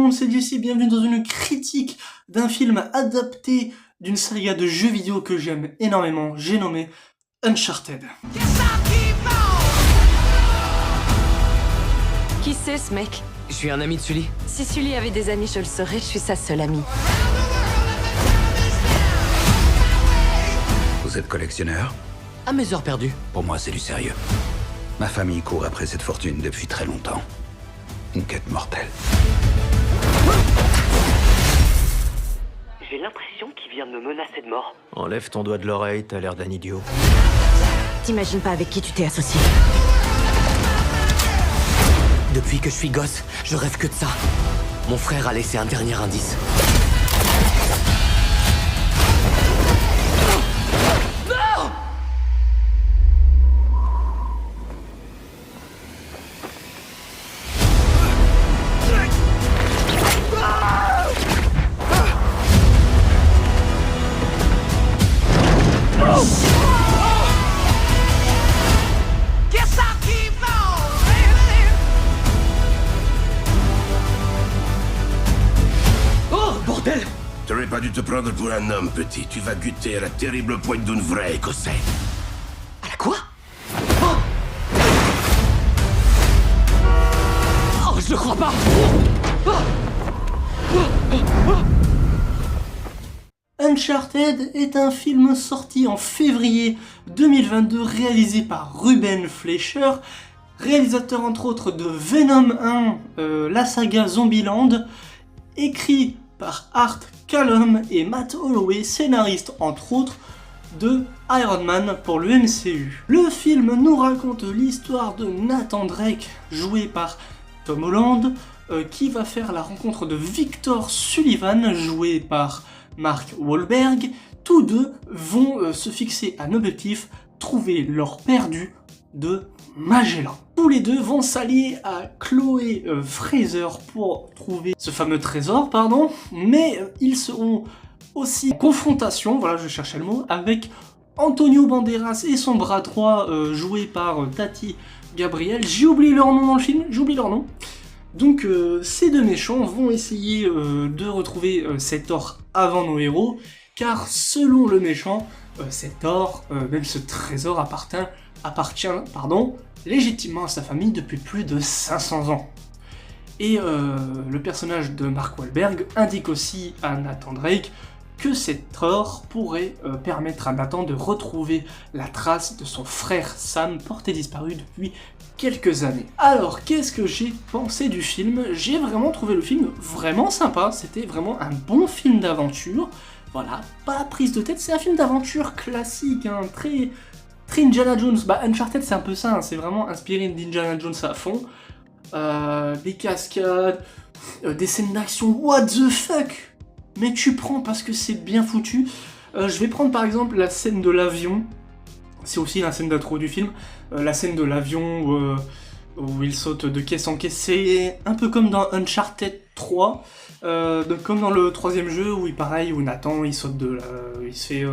monde, c'est Jesse, bienvenue dans une critique d'un film adapté d'une saga de jeux vidéo que j'aime énormément, j'ai nommé Uncharted. Qui c'est ce mec? Je suis un ami de Sully. Si Sully avait des amis, je le saurais, je suis sa seule amie. Vous êtes collectionneur? À mes heures perdues. Pour moi, c'est du sérieux. Ma famille court après cette fortune depuis très longtemps. Une quête mortelle. J'ai l'impression qu'il vient de me menacer de mort. Enlève ton doigt de l'oreille, t'as l'air d'un idiot. T'imagines pas avec qui tu t'es associé? Depuis que je suis gosse, je rêve que de ça. Mon frère a laissé un dernier indice. T'aurais pas dû te prendre pour un homme, petit. Tu vas goûter à la terrible pointe d'un vrai Écossais. À la quoi? Oh, je le crois pas! Uncharted est un film sorti en février 2022, réalisé par Ruben Fleischer, réalisateur entre autres de Venom 1, la saga Zombieland, écrit par Art Callum et Matt Holloway, scénariste entre autres de Iron Man pour le MCU. Le film nous raconte l'histoire de Nathan Drake, joué par Tom Holland, qui va faire la rencontre de Victor Sullivan, joué par Mark Wahlberg. Tous deux vont se fixer un objectif, trouver l'or perdu de Magellan. Tous les deux vont s'allier à Chloé Fraser pour trouver ce fameux trésor, mais ils seront aussi en confrontation, voilà je cherchais le mot, avec Antonio Banderas et son bras droit joué par Tati Gabriel. J'ai oublié leur nom dans le film, j'oublie leur nom. Donc ces deux méchants vont essayer de retrouver cet or avant nos héros, car selon le méchant, cet or, même ce trésor appartient légitimement à sa famille depuis plus de 500 ans. Et le personnage de Mark Wahlberg indique aussi à Nathan Drake que cet or pourrait permettre à Nathan de retrouver la trace de son frère Sam, porté disparu depuis quelques années. Alors, qu'est-ce que j'ai pensé du film? J'ai vraiment trouvé le film vraiment sympa, c'était vraiment un bon film d'aventure. Voilà, pas prise de tête, c'est un film d'aventure classique, hein, très Indiana Jones. Bah, Uncharted c'est un peu ça, hein, c'est vraiment inspiré d'Indiana Jones à fond. Des cascades, des scènes d'action, what the fuck? Mais tu prends parce que c'est bien foutu. Je vais prendre par exemple la scène de l'avion, c'est aussi la scène d'intro du film, la scène de l'avion où il saute de caisse en caisse, c'est un peu comme dans Uncharted 3, comme dans le troisième jeu où où Nathan il saute il se fait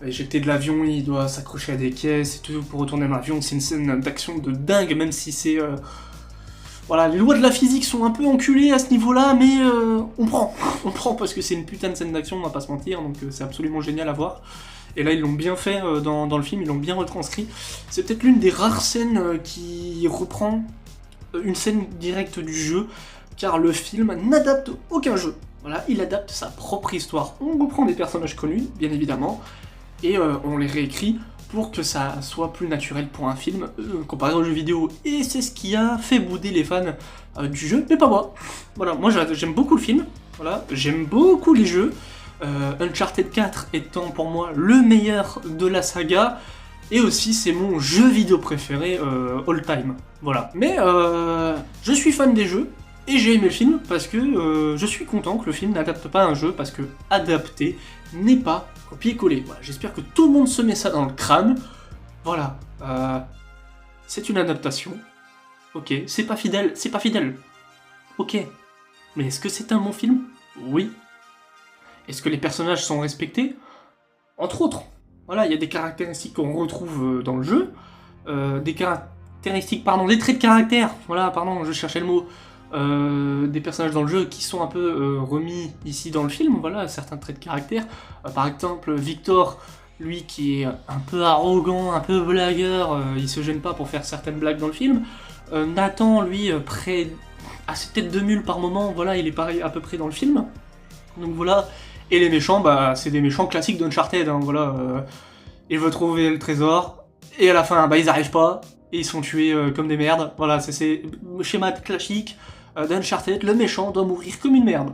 éjecter de l'avion, il doit s'accrocher à des caisses et tout pour retourner dans l'avion. C'est une scène d'action de dingue, même si c'est voilà, les lois de la physique sont un peu enculées à ce niveau-là, mais on prend parce que c'est une putain de scène d'action, on va pas se mentir, donc c'est absolument génial à voir. Et là, ils l'ont bien fait dans le film, ils l'ont bien retranscrit. C'est peut-être l'une des rares scènes qui reprend une scène directe du jeu, car le film n'adapte aucun jeu. Voilà, il adapte sa propre histoire. On reprend des personnages connus, bien évidemment, et on les réécrit pour que ça soit plus naturel pour un film comparé aux jeux vidéo. Et c'est ce qui a fait bouder les fans du jeu, mais pas moi. Voilà, moi j'aime beaucoup le film, voilà, j'aime beaucoup les jeux. Uncharted 4 étant pour moi le meilleur de la saga, et aussi c'est mon jeu vidéo préféré all time. Voilà. Mais je suis fan des jeux, et j'ai aimé le film parce que je suis content que le film n'adapte pas un jeu, parce que adapter n'est pas copier-coller. Voilà, j'espère que tout le monde se met ça dans le crâne. Voilà, c'est une adaptation. Ok, c'est pas fidèle. Ok, mais est-ce que c'est un bon film? Oui. Est-ce que les personnages sont respectés? Entre autres. Voilà, il y a des caractéristiques qu'on retrouve dans le jeu, des traits de caractère, voilà, pardon, je cherchais le mot, des personnages dans le jeu qui sont un peu remis ici dans le film, voilà, certains traits de caractère. Par exemple, Victor, lui qui est un peu arrogant, un peu blagueur, il se gêne pas pour faire certaines blagues dans le film. Nathan, lui, près à ses têtes de mule par moment, voilà, il est pareil à peu près dans le film. Donc voilà, et les méchants, bah c'est des méchants classiques d'Uncharted, hein, voilà. Ils veulent trouver le trésor, et à la fin, bah ils arrivent pas, et ils sont tués comme des merdes. Voilà, c'est le schéma classique d'Uncharted, le méchant doit mourir comme une merde.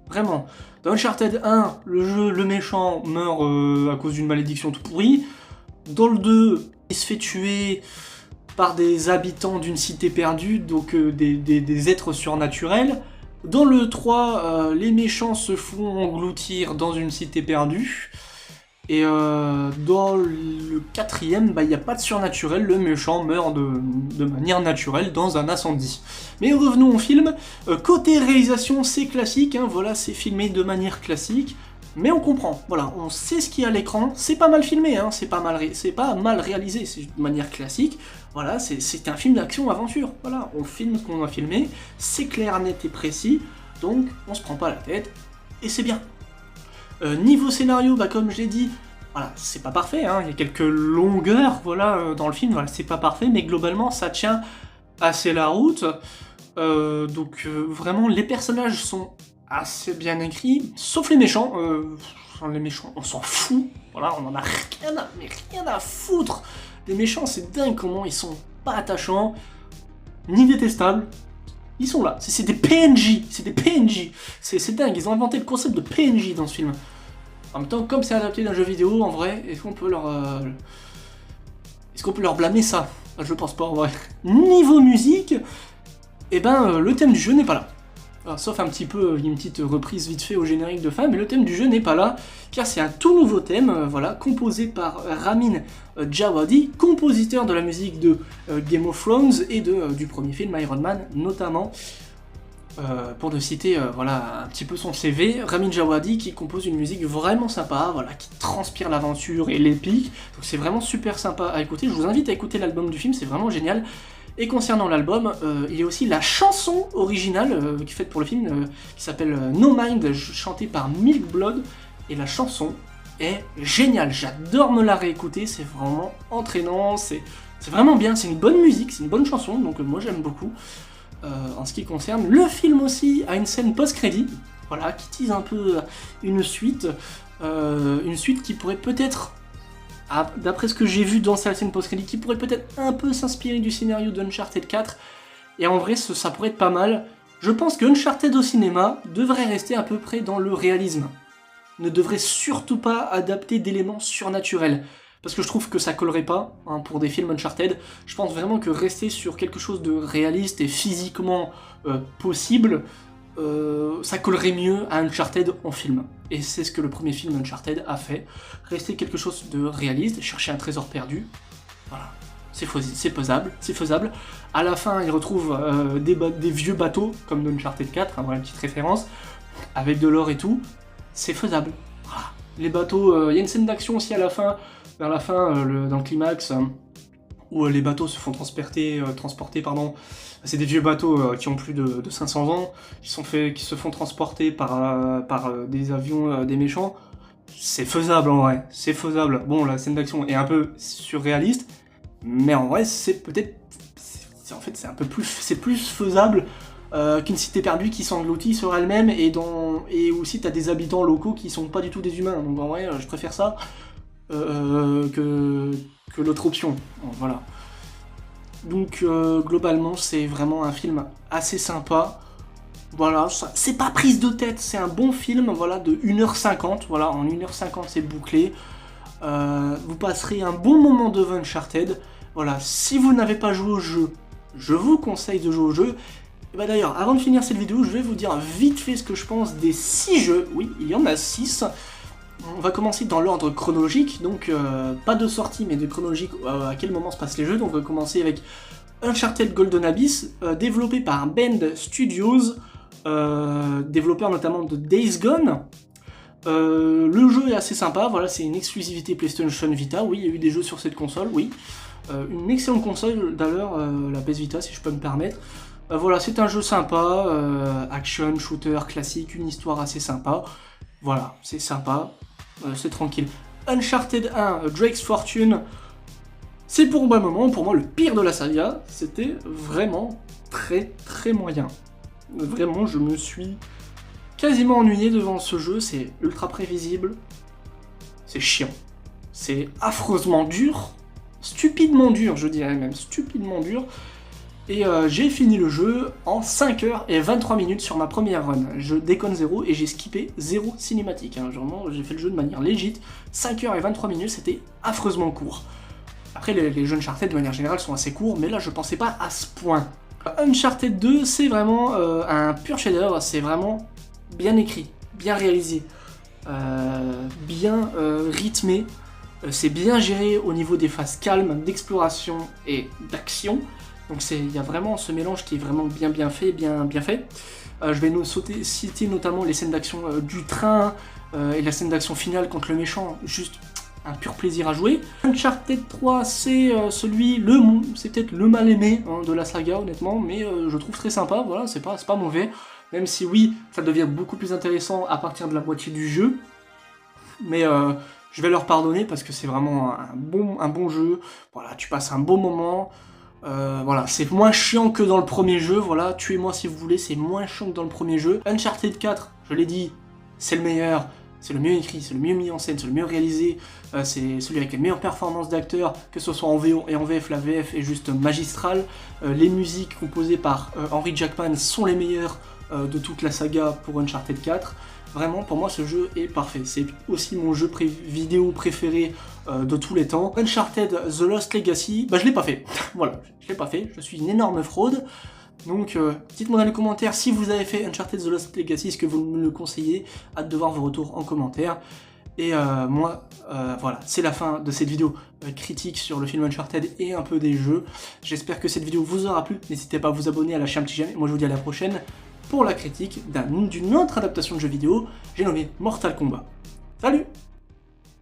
Vraiment. Dans Uncharted 1, le méchant meurt à cause d'une malédiction tout pourrie. Dans le 2, il se fait tuer par des habitants d'une cité perdue, donc des êtres surnaturels. Dans le 3, les méchants se font engloutir dans une cité perdue. Et dans le 4ème, bah, il n'y a pas de surnaturel, le méchant meurt de manière naturelle dans un incendie. Mais revenons au film. Côté réalisation, c'est classique, hein, voilà, c'est filmé de manière classique. Mais on comprend, voilà, on sait ce qu'il y a à l'écran, c'est pas mal filmé, hein, c'est pas mal réalisé, c'est de manière classique, voilà, c'est un film d'action-aventure, voilà, on filme ce qu'on a filmé, c'est clair, net et précis, donc on se prend pas la tête, et c'est bien. Niveau scénario, bah comme je l'ai dit, voilà, c'est pas parfait, hein, il y a quelques longueurs, voilà, dans le film, voilà, c'est pas parfait, mais globalement, ça tient assez la route, donc vraiment, les personnages sont assez bien écrits, sauf les méchants, on s'en fout, voilà, on en a rien à foutre. Les méchants, c'est dingue comment ils sont pas attachants, ni détestables, ils sont là, c'est des PNJ, c'est dingue, ils ont inventé le concept de PNJ dans ce film. En même temps, comme c'est adapté d'un jeu vidéo, en vrai, est-ce qu'on peut leur blâmer ça? Je pense pas, en vrai. Niveau musique, eh ben, le thème du jeu n'est pas là. Alors, sauf un petit peu, une petite reprise vite fait au générique de fin, mais le thème du jeu n'est pas là, car c'est un tout nouveau thème, voilà, composé par Ramin Djawadi, compositeur de la musique de Game of Thrones et du premier film Iron Man, notamment, pour ne citer, voilà, un petit peu son CV, Ramin Djawadi qui compose une musique vraiment sympa, voilà, qui transpire l'aventure et l'épique, donc c'est vraiment super sympa à écouter, je vous invite à écouter l'album du film, c'est vraiment génial. Et concernant l'album, il y a aussi la chanson originale qui est faite pour le film, qui s'appelle No Mind, chantée par Milk Blood, et la chanson est géniale, j'adore me la réécouter, c'est vraiment entraînant, c'est vraiment bien, c'est une bonne musique, c'est une bonne chanson, donc moi j'aime beaucoup. En ce qui concerne le film aussi, a une scène post-crédit, voilà, qui tease un peu une suite qui pourrait peut-être, d'après ce que j'ai vu dans cette scène post-crédit, qui pourrait peut-être un peu s'inspirer du scénario d'Uncharted 4, et en vrai ça pourrait être pas mal. Je pense que Uncharted au cinéma devrait rester à peu près dans le réalisme, ne devrait surtout pas adapter d'éléments surnaturels, parce que je trouve que ça collerait pas, hein, pour des films Uncharted. Je pense vraiment que rester sur quelque chose de réaliste et physiquement possible, ça collerait mieux à Uncharted en film. Et c'est ce que le premier film Uncharted a fait. Rester quelque chose de réaliste, chercher un trésor perdu, voilà, c'est faisable. À la fin, il retrouve des vieux bateaux, comme dans Uncharted 4, hein, voilà, une petite référence, avec de l'or et tout, c'est faisable. Voilà. Les bateaux, il y a une scène d'action aussi à la fin, vers la fin, dans le climax, où les bateaux se font transporter, c'est des vieux bateaux qui ont plus de 500 ans, qui se font transporter par des avions des méchants. C'est faisable en vrai, c'est faisable. Bon, la scène d'action est un peu surréaliste, mais en vrai, c'est plus faisable qu'une cité perdue qui s'engloutit sur elle-même, et aussi t'as des habitants locaux qui sont pas du tout des humains. Donc en vrai, je préfère ça que l'autre option, voilà. Donc globalement c'est vraiment un film assez sympa, voilà, c'est pas prise de tête, c'est un bon film, voilà, de 1h50, voilà, en 1h50 c'est bouclé, vous passerez un bon moment devant Uncharted, voilà, si vous n'avez pas joué au jeu, je vous conseille de jouer au jeu. Et bah d'ailleurs, avant de finir cette vidéo, je vais vous dire vite fait ce que je pense des 6 jeux, oui, il y en a 6. On va commencer dans l'ordre chronologique, donc pas de sortie mais de chronologique à quel moment se passent les jeux. Donc on va commencer avec Uncharted Golden Abyss, développé par Bend Studios, développeur notamment de Days Gone. Le jeu est assez sympa, voilà, c'est une exclusivité PlayStation Vita, oui, il y a eu des jeux sur cette console, oui. Une excellente console d'ailleurs, la PS Vita si je peux me permettre. Voilà, c'est un jeu sympa, action, shooter, classique, une histoire assez sympa. Voilà, c'est sympa, c'est tranquille. Uncharted 1, Drake's Fortune, c'est pour un moment, pour moi le pire de la saga, c'était vraiment très moyen. Vraiment, je me suis quasiment ennuyé devant ce jeu, c'est ultra prévisible, c'est chiant, c'est affreusement dur, stupidement dur, je dirais même, stupidement dur. Et j'ai fini le jeu en 5h23 sur ma première run. Je déconne zéro et j'ai skippé zéro cinématique. Hein. Vraiment, j'ai fait le jeu de manière légite. 5h23, c'était affreusement court. Après, les jeux Uncharted de manière générale sont assez courts, mais là je pensais pas à ce point. Uncharted 2, c'est vraiment un pur chef-d'œuvre, c'est vraiment bien écrit, bien réalisé, bien rythmé. C'est bien géré au niveau des phases calmes, d'exploration et d'action. Donc il y a vraiment ce mélange qui est vraiment bien fait, bien fait. Je vais citer notamment les scènes d'action du train et la scène d'action finale contre le méchant, juste un pur plaisir à jouer. Uncharted 3, c'est c'est peut-être le mal aimé de la saga honnêtement, mais je trouve très sympa, voilà, c'est pas mauvais. Même si oui, ça devient beaucoup plus intéressant à partir de la moitié du jeu. Mais je vais leur pardonner parce que c'est vraiment un bon jeu. Voilà, tu passes un bon moment. Voilà, c'est moins chiant que dans le premier jeu, voilà, tuez-moi si vous voulez, c'est moins chiant que dans le premier jeu. Uncharted 4, je l'ai dit, c'est le meilleur, c'est le mieux écrit, c'est le mieux mis en scène, c'est le mieux réalisé, c'est celui avec les meilleures performances d'acteurs, que ce soit en VO et en VF, la VF est juste magistrale. Les musiques composées par Henry Jackman sont les meilleures de toute la saga pour Uncharted 4. Vraiment, pour moi, ce jeu est parfait. C'est aussi mon jeu vidéo préféré de tous les temps. Uncharted The Lost Legacy, bah je l'ai pas fait. Voilà, je l'ai pas fait. Je suis une énorme fraude. Donc, dites-moi dans les commentaires si vous avez fait Uncharted The Lost Legacy, est-ce que vous me le conseillez. Hâte de voir vos retours en commentaire. Et moi, voilà, c'est la fin de cette vidéo critique sur le film Uncharted et un peu des jeux. J'espère que cette vidéo vous aura plu. N'hésitez pas à vous abonner, à lâcher un petit j'aime. Moi, je vous dis à la prochaine pour la critique d'une autre adaptation de jeu vidéo, j'ai nommé Mortal Kombat. Salut!